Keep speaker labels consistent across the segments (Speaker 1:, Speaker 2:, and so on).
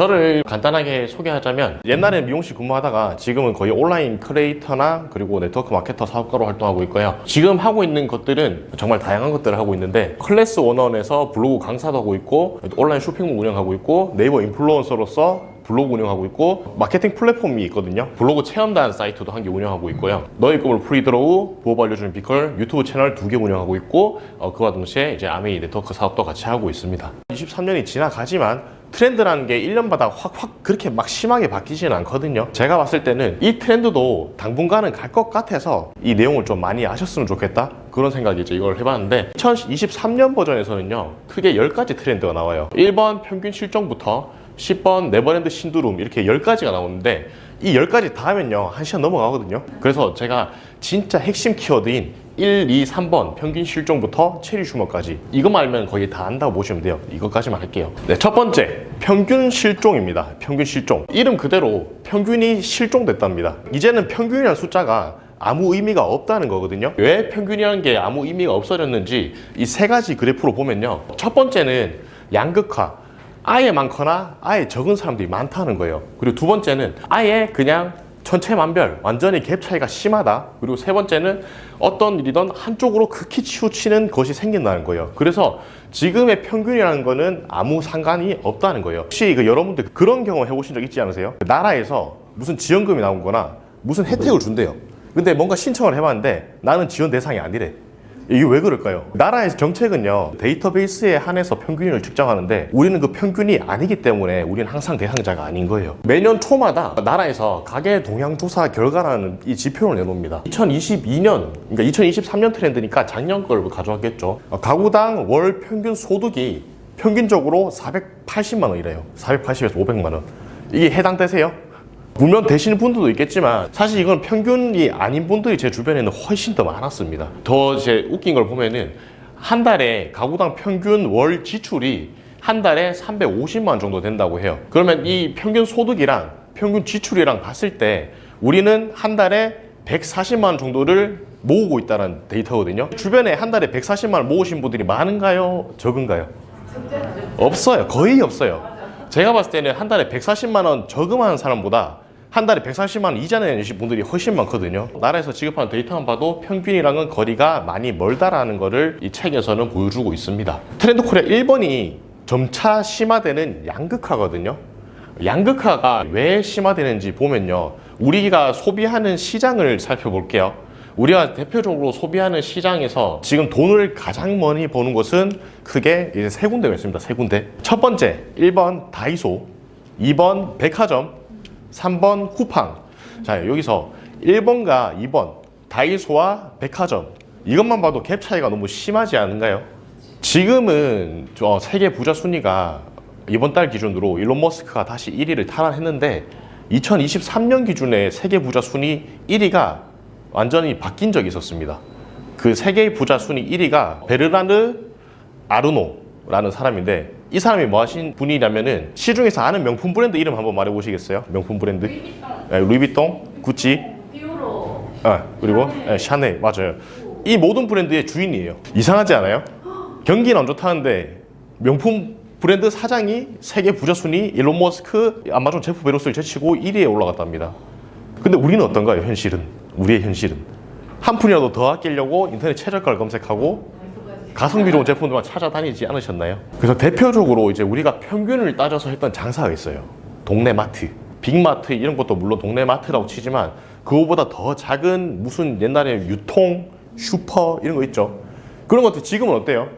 Speaker 1: 저를 간단하게 소개하자면 옛날에는 미용실 근무하다가 지금은 거의 온라인 크리에이터나 그리고 네트워크 마케터 사업가로 활동하고 있고요. 지금 하고 있는 것들은 정말 다양한 것들을 하고 있는데 클래스 101에서 블로그 강사도 하고 있고 온라인 쇼핑몰 운영하고 있고 네이버 인플루언서로서 블로그 운영하고 있고 마케팅 플랫폼이 있거든요. 블로그 체험단 사이트도 한 개 운영하고 있고요. 너의 꿈을 프리드로우, 부업 알려주는 비컬 유튜브 채널 2개 운영하고 있고 그와 동시에 이제 아메이 네트워크 사업도 같이 하고 있습니다. 23년이 지나가지만 트렌드라는 게 1년마다 확 그렇게 막 심하게 바뀌지는 않거든요. 제가 봤을 때는 이 트렌드도 당분간은 갈 것 같아서 이 내용을 좀 많이 아셨으면 좋겠다 그런 생각이 이제 이걸 해봤는데 2023년 버전에서는요 크게 10가지 트렌드가 나와요. 1번 평균 실종부터 10번 네버랜드 신두룸 이렇게 10가지가 나오는데 이 10가지 다 하면요 1시간 넘어가거든요. 그래서 제가 진짜 핵심 키워드인 1, 2, 3번 평균 실종부터 체리 슈머까지 이것만 알면 거의 다 안다고 보시면 돼요. 이것까지만 할게요. 네, 첫 번째 평균 실종입니다. 평균 실종. 이름 그대로 평균이 실종됐답니다. 이제는 평균이라는 숫자가 아무 의미가 없다는 거거든요. 왜 평균이라는 게 아무 의미가 없어졌는지 이 세 가지 그래프로 보면요. 첫 번째는 양극화. 아예 많거나 아예 적은 사람들이 많다는 거예요. 그리고 두 번째는 아예 그냥 천차만별 완전히 갭 차이가 심하다. 그리고 세 번째는 어떤 일이든 한쪽으로 극히 치우치는 것이 생긴다는 거예요. 그래서 지금의 평균이라는 거는 아무 상관이 없다는 거예요. 혹시 여러분들 그런 경험 해보신 적 있지 않으세요? 나라에서 무슨 지원금이 나온 거나 무슨 혜택을 준대요. 근데 뭔가 신청을 해봤는데 나는 지원 대상이 아니래. 이게 왜 그럴까요? 나라의 정책은요 데이터베이스에 한해서 평균을 측정하는데 우리는 그 평균이 아니기 때문에 우리는 항상 대상자가 아닌 거예요. 매년 초마다 나라에서 가계 동향 조사 결과라는 이 지표를 내놓습니다. 2022년 그러니까 2023년 트렌드니까 작년 걸 가져왔겠죠. 가구당 월 평균 소득이 평균적으로 480만 원이래요. 480에서 500만 원. 이게 해당되세요? 물론 되시는 분들도 있겠지만 사실 이건 평균이 아닌 분들이 제 주변에는 훨씬 더 많았습니다. 더 이제 웃긴 걸 보면은 한 달에 가구당 평균 월 지출이 한 달에 350만 원 정도 된다고 해요. 그러면 이 평균 소득이랑 평균 지출이랑 봤을 때 우리는 한 달에 140만 원 정도를 모으고 있다는 데이터거든요. 주변에 한 달에 140만 원 모으신 분들이 많은가요? 적은가요? 없어요. 거의 없어요. 제가 봤을 때는 한 달에 140만 원 저금하는 사람보다 한 달에 140만 원 이자 내신 분들이 훨씬 많거든요. 나라에서 지급하는 데이터만 봐도 평균이랑은 거리가 많이 멀다라는 거를 이 책에서는 보여주고 있습니다. 트렌드 코리아 1번이 점차 심화되는 양극화거든요. 양극화가 왜 심화되는지 보면요. 우리가 소비하는 시장을 살펴볼게요. 우리가 대표적으로 소비하는 시장에서 지금 돈을 가장 많이 버는 곳은 크게 이제 세 군데가 있습니다. 세 군데. 첫 번째 1번 다이소, 2번 백화점, 3번 쿠팡. 자, 여기서 1번과 2번 다이소와 백화점 이것만 봐도 갭 차이가 너무 심하지 않은가요? 지금은 세계 부자 순위가 이번 달 기준으로 일론 머스크가 다시 1위를 탈환했는데 2023년 기준에 세계 부자 순위 1위가 완전히 바뀐 적이 있었습니다. 그 세계 부자 순위 1위가 베르나르 아르노라는 사람인데 이 사람이 뭐 하신 분이냐면은 시중에서 아는 명품 브랜드 이름 한번 말해 보시겠어요? 명품 브랜드? 루이비통, 구찌,
Speaker 2: 피오로,
Speaker 1: 그리고 샤넬. 맞아요. 이 모든 브랜드의 주인이에요. 이상하지 않아요? 경기는 안 좋다는데 명품 브랜드 사장이 세계 부자 순위 일론 머스크, 아마존 제프 베조스를 제치고 1위에 올라갔답니다. 근데 우리는 어떤가요? 현실은. 우리의 현실은 한 푼이라도 더 아끼려고 인터넷 최저가를 검색하고 가성비 좋은 제품들만 찾아다니지 않으셨나요? 그래서 대표적으로 이제 우리가 평균을 따져서 했던 장사가 있어요. 동네 마트, 빅마트 이런 것도 물론 동네 마트라고 치지만 그거보다 더 작은 무슨 옛날에 유통, 슈퍼 이런 거 있죠. 그런 것들 지금은 어때요?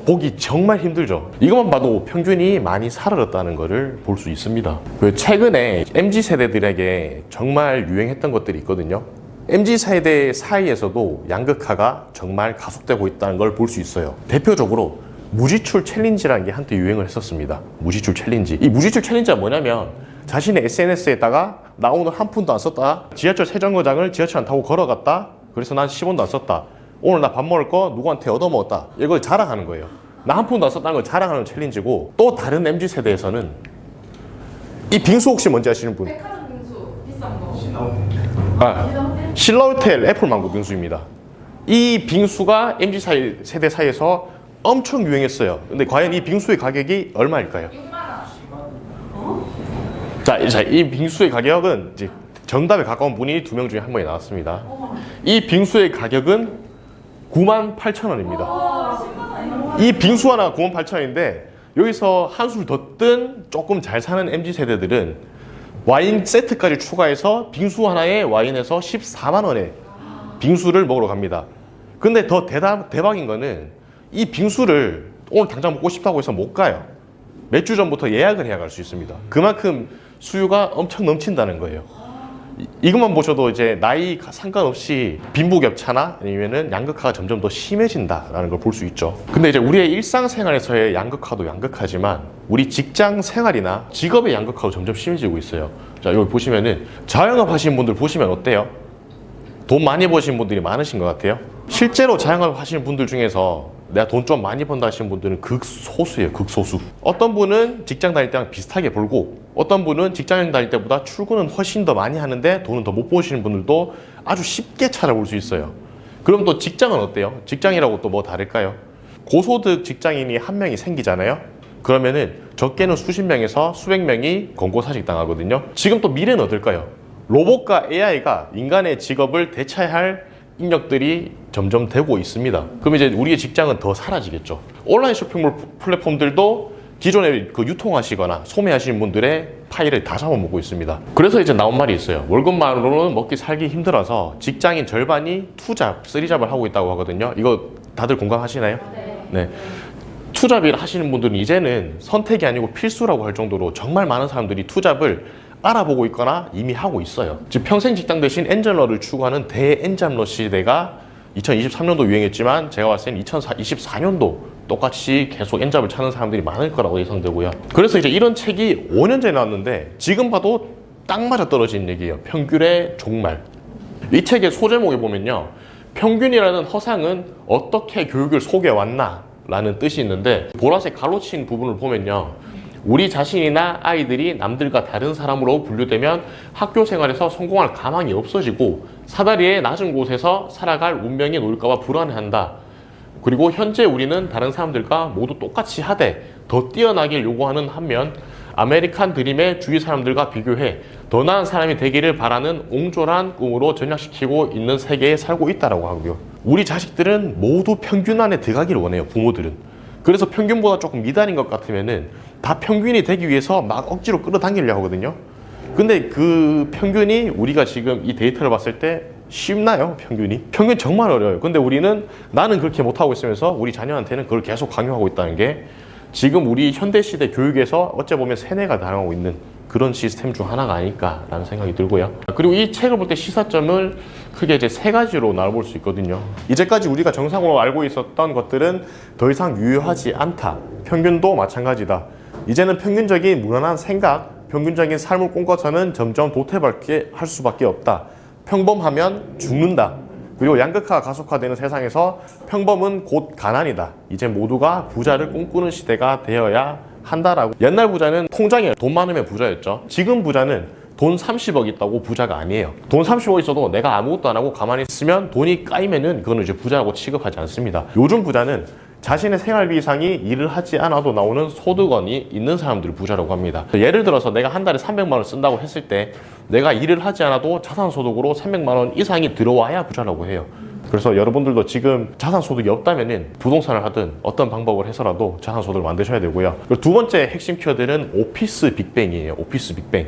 Speaker 1: 보기 정말 힘들죠. 이것만 봐도 평균이 많이 사라졌다는 것을 볼 수 있습니다. 최근에 MZ세대들에게 정말 유행했던 것들이 있거든요. MZ세대 사이에서도 양극화가 정말 가속되고 있다는 걸 볼 수 있어요. 대표적으로 무지출 챌린지라는 게 한때 유행을 했었습니다. 무지출 챌린지. 이 무지출 챌린지가 뭐냐면 자신의 SNS에다가 나 오늘 한 푼도 안 썼다. 지하철 세정거장을 지하철 안 타고 걸어갔다. 그래서 난 10원도 안 썼다. 오늘 나 밥 먹을 거 누구한테 얻어먹었다. 이걸 자랑하는 거예요. 나 한 푼도 안 썼다는 걸 자랑하는 챌린지고 또 다른 MZ세대에서는 이 빙수 혹시 뭔지 아시는 분?
Speaker 2: 백화점 빙수 비싼 거.
Speaker 1: 신라호텔 애플망고 빙수입니다. 이 빙수가 MZ세대 사이에서 엄청 유행했어요. 근데 과연 이 빙수의 가격이 얼마일까요?
Speaker 2: 6만 원.
Speaker 1: 자, 이 빙수의 가격은 이제 정답에 가까운 분이 2명 중에 한 명이 나왔습니다. 이 빙수의 가격은 98,000원입니다. 이 빙수 하나 98,000원인데 여기서 한술 더 뜬 조금 잘 사는 MZ세대들은 와인 세트까지 추가해서 빙수 하나에 와인에서 14만 원에 빙수를 먹으러 갑니다. 근데 더 대박인 거는 이 빙수를 오늘 당장 먹고 싶다고 해서 못 가요. 몇 주 전부터 예약을 해야 갈 수 있습니다. 그만큼 수요가 엄청 넘친다는 거예요. 이것만 보셔도 이제 나이 상관없이 빈부격차나 아니면은 양극화가 점점 더 심해진다라는 걸 볼 수 있죠. 근데 이제 우리의 일상생활에서의 양극화도 양극화지만 우리 직장 생활이나 직업의 양극화도 점점 심해지고 있어요. 자, 여기 보시면은 자영업 하시는 분들 보시면 어때요? 돈 많이 버시는 분들이 많으신 것 같아요. 실제로 자영업 하시는 분들 중에서 내가 돈 좀 많이 번다 하시는 분들은 극소수예요. 극소수. 어떤 분은 직장 다닐 때랑 비슷하게 벌고 어떤 분은 직장 다닐 때보다 출근은 훨씬 더 많이 하는데 돈은 더 못 버시는 분들도 아주 쉽게 찾아볼 수 있어요. 그럼 또 직장은 어때요? 직장이라고 또 뭐 다를까요? 고소득 직장인이 한 명이 생기잖아요. 그러면은 적게는 수십 명에서 수백 명이 권고사직 당하거든요. 지금 또 미래는 어떨까요? 로봇과 AI가 인간의 직업을 대체할 인력들이 점점 되고 있습니다. 그럼 이제 우리의 직장은 더 사라지겠죠. 온라인 쇼핑몰 플랫폼들도 기존에 그 유통하시거나 소매하시는 분들의 파일을 다 잡아먹고 있습니다. 그래서 이제 나온 말이 있어요. 월급만으로는 먹기 살기 힘들어서 직장인 절반이 투잡, 쓰리잡을 하고 있다고 하거든요. 이거 다들 공감하시나요? 네. 투잡을 하시는 분들은 이제는 선택이 아니고 필수라고 할 정도로 정말 많은 사람들이 투잡을 알아보고 있거나 이미 하고 있어요. 즉 평생 직장 대신 엔잡러를 추구하는 대엔잡러 시대가 2023년도 유행했지만 제가 봤을 때는 2024년도 똑같이 계속 엔잡을 찾는 사람들이 많을 거라고 예상되고요. 그래서 이제 이런 책이 5년 전에 나왔는데 지금 봐도 딱 맞아 떨어지는 얘기예요. 평균의 종말. 이 책의 소제목에 보면요. 평균이라는 허상은 어떻게 교육을 속여왔나 라는 뜻이 있는데 보라색 가로친 부분을 보면요. 우리 자신이나 아이들이 남들과 다른 사람으로 분류되면 학교 생활에서 성공할 가망이 없어지고 사다리의 낮은 곳에서 살아갈 운명이 놓일까봐 불안해한다. 그리고 현재 우리는 다른 사람들과 모두 똑같이 하되 더 뛰어나길 요구하는 한면 아메리칸 드림의 주위 사람들과 비교해 더 나은 사람이 되기를 바라는 옹졸한 꿈으로 전락시키고 있는 세계에 살고 있다고 하고요. 우리 자식들은 모두 평균 안에 들어가기를 원해요. 부모들은. 그래서 평균보다 조금 미달인 것 같으면은 다 평균이 되기 위해서 막 억지로 끌어당기려고 하거든요. 근데 그 평균이 우리가 지금 이 데이터를 봤을 때 쉽나요? 평균이? 평균 정말 어려워요. 근데 우리는 나는 그렇게 못하고 있으면서 우리 자녀한테는 그걸 계속 강요하고 있다는 게 지금 우리 현대시대 교육에서 어째 보면 세뇌가 당하고 있는 그런 시스템 중 하나가 아닐까라는 생각이 들고요. 그리고 이 책을 볼 때 시사점을 크게 이제 3가지로 나눠볼 수 있거든요. 이제까지 우리가 정상으로 알고 있었던 것들은 더 이상 유효하지 않다. 평균도 마찬가지다. 이제는 평균적인 무난한 생각, 평균적인 삶을 꿈꿔서는 점점 도태받게 할 수밖에 없다. 평범하면 죽는다. 그리고 양극화가 가속화되는 세상에서 평범은 곧 가난이다. 이제 모두가 부자를 꿈꾸는 시대가 되어야 한다라고. 옛날 부자는 통장에 돈 많으면 부자였죠. 지금 부자는 돈 30억 있다고 부자가 아니에요. 돈 30억 있어도 내가 아무것도 안 하고 가만히 있으면 돈이 까이면은 그거는 이제 부자라고 취급하지 않습니다. 요즘 부자는 자신의 생활비 이상이 일을 하지 않아도 나오는 소득원이 있는 사람들을 부자라고 합니다. 예를 들어서 내가 한 달에 300만 원 쓴다고 했을 때 내가 일을 하지 않아도 자산소득으로 300만 원 이상이 들어와야 부자라고 해요. 그래서 여러분들도 지금 자산소득이 없다면은 부동산을 하든 어떤 방법을 해서라도 자산소득을 만드셔야 되고요. 그리고 두 번째 핵심 키워드는 오피스 빅뱅이에요. 오피스 빅뱅.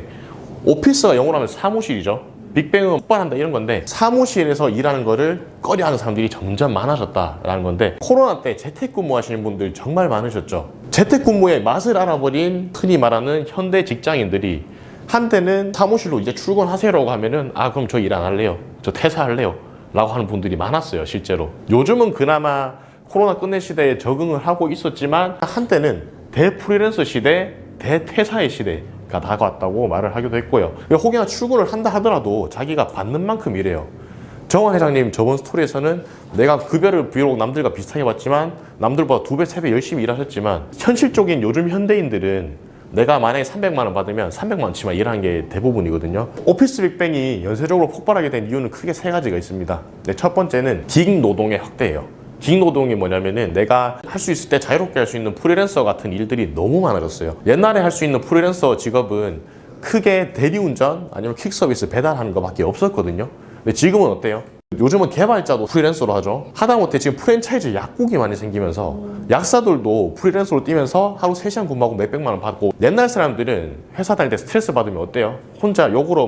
Speaker 1: 오피스가 영어로 하면 사무실이죠. 빅뱅은 폭발한다 이런 건데 사무실에서 일하는 거를 꺼려하는 사람들이 점점 많아졌다라는 건데 코로나 때 재택근무 하시는 분들 정말 많으셨죠. 재택근무의 맛을 알아버린 흔히 말하는 현대 직장인들이 한때는 사무실로 이제 출근하세요라고 하면은 아 그럼 저 일 안 할래요. 저 퇴사할래요. 라고 하는 분들이 많았어요. 실제로. 요즘은 그나마 코로나 끝내 시대에 적응을 하고 있었지만 한때는 대프리랜서 시대, 대퇴사의 시대가 다가왔다고 말을 하기도 했고요. 혹여나 출근을 한다 하더라도 자기가 받는 만큼 일해요. 정원 회장님 저번 스토리에서는 내가 급여를 비록 남들과 비슷하게 받지만 남들보다 2배, 3배 열심히 일하셨지만 현실적인 요즘 현대인들은 내가 만약에 300만 원 받으면 300만 원치만 일하는 게 대부분이거든요. 오피스 빅뱅이 연쇄적으로 폭발하게 된 이유는 크게 3가지가 있습니다. 첫 번째는 긱 노동의 확대예요. 긱 노동이 뭐냐면은 내가 할 수 있을 때 자유롭게 할 수 있는 프리랜서 같은 일들이 너무 많아졌어요. 옛날에 할 수 있는 프리랜서 직업은 크게 대리운전 아니면 퀵서비스 배달하는 것밖에 없었거든요. 근데 지금은 어때요? 요즘은 개발자도 프리랜서로 하죠. 하다못해 지금 프랜차이즈 약국이 많이 생기면서 약사들도 프리랜서로 뛰면서 하루 3시간 근무하고 몇백만 원 받고, 옛날 사람들은 회사 다닐 때 스트레스 받으면 어때요? 혼자 욕으로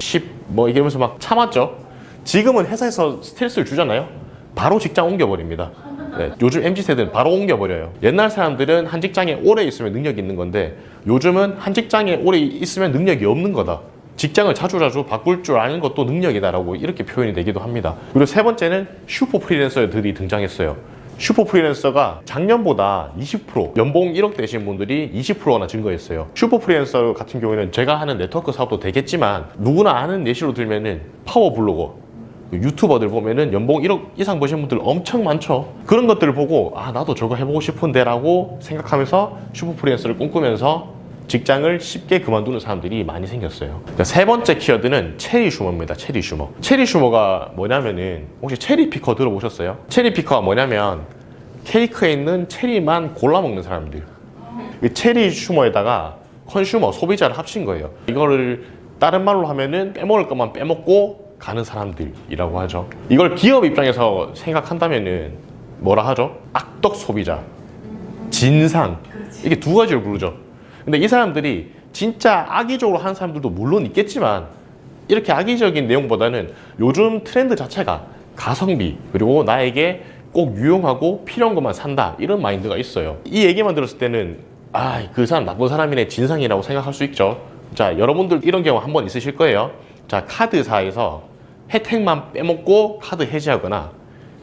Speaker 1: 이러면서 막 참았죠. 지금은 회사에서 스트레스를 주잖아요. 바로 직장 옮겨버립니다. 네, 요즘 MZ세대는 바로 옮겨버려요. 옛날 사람들은 한 직장에 오래 있으면 능력이 있는 건데, 요즘은 한 직장에 오래 있으면 능력이 없는 거다. 직장을 자주자주 바꿀 줄 아는 것도 능력이다라고 이렇게 표현이 되기도 합니다. 그리고 세 번째는 슈퍼 프리랜서들이 등장했어요. 슈퍼 프리랜서가 작년보다 20% 연봉 1억 되신 분들이 20%나 증가했어요. 슈퍼 프리랜서 같은 경우에는 제가 하는 네트워크 사업도 되겠지만, 누구나 아는 예시로 들면은 파워블로거, 유튜버들 보면은 연봉 1억 이상 버신 분들 엄청 많죠. 그런 것들을 보고 나도 저거 해보고 싶은데 라고 생각하면서 슈퍼 프리랜서를 꿈꾸면서 직장을 쉽게 그만두는 사람들이 많이 생겼어요. 세 번째 키워드는 체리 슈머입니다. 체리 슈머. 체리 슈머가 뭐냐면은, 혹시 체리 피커 들어보셨어요? 체리 피커가 뭐냐면 케이크에 있는 체리만 골라 먹는 사람들. 이 체리 슈머에다가 컨슈머, 소비자를 합친 거예요. 이거를 다른 말로 하면은 빼먹을 것만 빼먹고 가는 사람들이라고 하죠. 이걸 기업 입장에서 생각한다면은 뭐라 하죠? 악덕 소비자, 진상, 이게 두 가지를 부르죠. 근데 이 사람들이 진짜 악의적으로 하는 사람들도 물론 있겠지만, 이렇게 악의적인 내용보다는 요즘 트렌드 자체가 가성비, 그리고 나에게 꼭 유용하고 필요한 것만 산다, 이런 마인드가 있어요. 이 얘기만 들었을 때는 그 사람 나쁜 사람이네, 진상이라고 생각할 수 있죠. 자, 여러분들 이런 경우 한번 있으실 거예요. 자, 카드사에서 혜택만 빼먹고 카드 해지하거나,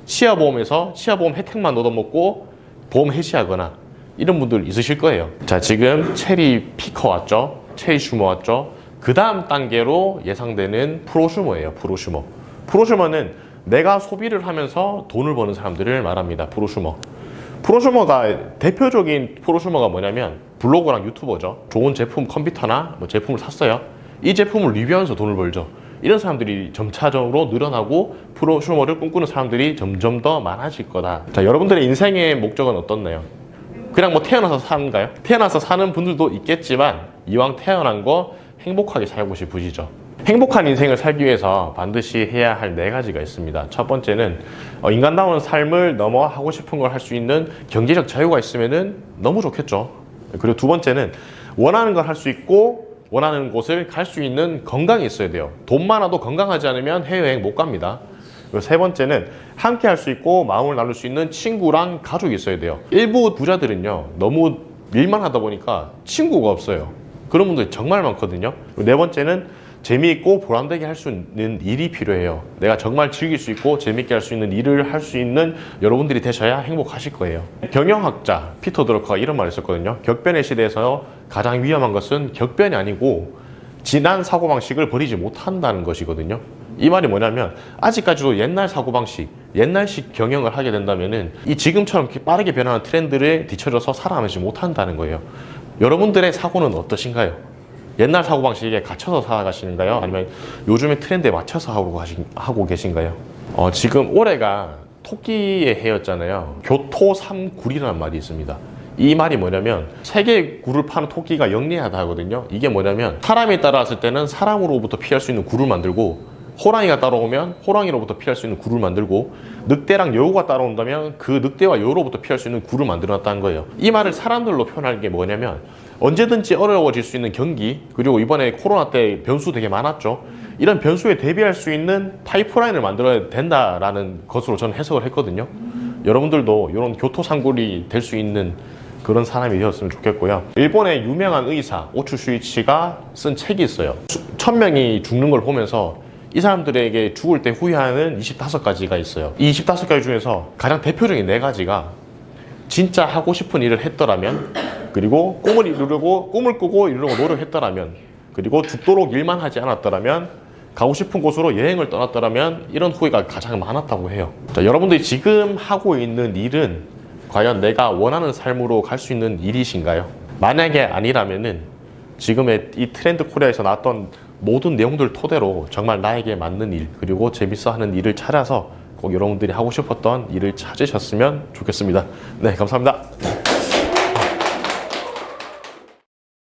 Speaker 1: 치아보험에서 치아보험 혜택만 얻어먹고 보험 해지하거나, 이런 분들 있으실 거예요. 자, 지금 체리 피커 왔죠? 체리 슈머 왔죠? 그 다음 단계로 예상되는 프로슈머예요. 프로슈머. 프로슈머는 내가 소비를 하면서 돈을 버는 사람들을 말합니다. 프로슈머. 프로슈머가, 대표적인 프로슈머가 뭐냐면 블로거랑 유튜버죠. 좋은 제품, 컴퓨터나 제품을 샀어요. 이 제품을 리뷰하면서 돈을 벌죠. 이런 사람들이 점차적으로 늘어나고 프로슈머를 꿈꾸는 사람들이 점점 더 많아질 거다. 자, 여러분들의 인생의 목적은 어떻나요? 그냥 태어나서 사는가요? 태어나서 사는 분들도 있겠지만, 이왕 태어난 거 행복하게 살고 싶으시죠? 행복한 인생을 살기 위해서 반드시 해야 할 4가지가 있습니다. 첫 번째는 인간다운 삶을 넘어 하고 싶은 걸 할 수 있는 경제적 자유가 있으면 너무 좋겠죠. 그리고 두 번째는 원하는 걸 할 수 있고 원하는 곳을 갈 수 있는 건강이 있어야 돼요. 돈 많아도 건강하지 않으면 해외여행 못 갑니다. 그리고 세 번째는 함께 할 수 있고 마음을 나눌 수 있는 친구랑 가족이 있어야 돼요. 일부 부자들은요, 너무 일만 하다 보니까 친구가 없어요. 그런 분들이 정말 많거든요. 그리고 네 번째는 재미있고 보람되게 할 수 있는 일이 필요해요. 내가 정말 즐길 수 있고 재미있게 할 수 있는 일을 할 수 있는 여러분들이 되셔야 행복하실 거예요. 경영학자 피터 드러커가 이런 말을 했었거든요. 격변의 시대에서 가장 위험한 것은 격변이 아니고 지난 사고방식을 버리지 못한다는 것이거든요. 이 말이 뭐냐면, 아직까지도 옛날 사고방식, 옛날식 경영을 하게 된다면은 이 지금처럼 빠르게 변하는 트렌드를 뒤처져서 살아남지 못한다는 거예요. 여러분들의 사고는 어떠신가요? 옛날 사고방식에 갇혀서 살아가시는가요? 아니면 요즘의 트렌드에 맞춰서 하고 계신가요? 지금 올해가 토끼의 해였잖아요. 교토삼굴이라는 말이 있습니다. 이 말이 뭐냐면, 세계의 굴을 파는 토끼가 영리하다 하거든요. 이게 뭐냐면, 사람이 따라왔을 때는 사람으로부터 피할 수 있는 굴을 만들고, 호랑이가 따라오면 호랑이로부터 피할 수 있는 굴을 만들고, 늑대랑 여우가 따라온다면 그 늑대와 여우로부터 피할 수 있는 굴을 만들어놨다는 거예요. 이 말을 사람들로 표현하는 게 뭐냐면, 언제든지 어려워질 수 있는 경기, 그리고 이번에 코로나 때 변수 되게 많았죠. 이런 변수에 대비할 수 있는 파이프라인을 만들어야 된다라는 것으로 저는 해석을 했거든요. 여러분들도 이런 교토상굴이 될 수 있는 그런 사람이 되었으면 좋겠고요. 일본의 유명한 의사 오추 슈이치가 쓴 책이 있어요. 1000명이 죽는 걸 보면서 이 사람들에게 죽을 때 후회하는 25가지가 있어요. 이 25가지 중에서 가장 대표적인 4가지가 진짜 하고 싶은 일을 했더라면, 그리고 꿈을 꾸고 이루려고 노력했더라면, 그리고 죽도록 일만 하지 않았더라면, 가고 싶은 곳으로 여행을 떠났더라면, 이런 후회가 가장 많았다고 해요. 자, 여러분들이 지금 하고 있는 일은 과연 내가 원하는 삶으로 갈 수 있는 일이신가요? 만약에 아니라면은 지금의 이 트렌드 코리아에서 나왔던 모든 내용들 토대로 정말 나에게 맞는 일, 그리고 재밌어 하는 일을 찾아서 꼭 여러분들이 하고 싶었던 일을 찾으셨으면 좋겠습니다. 네, 감사합니다.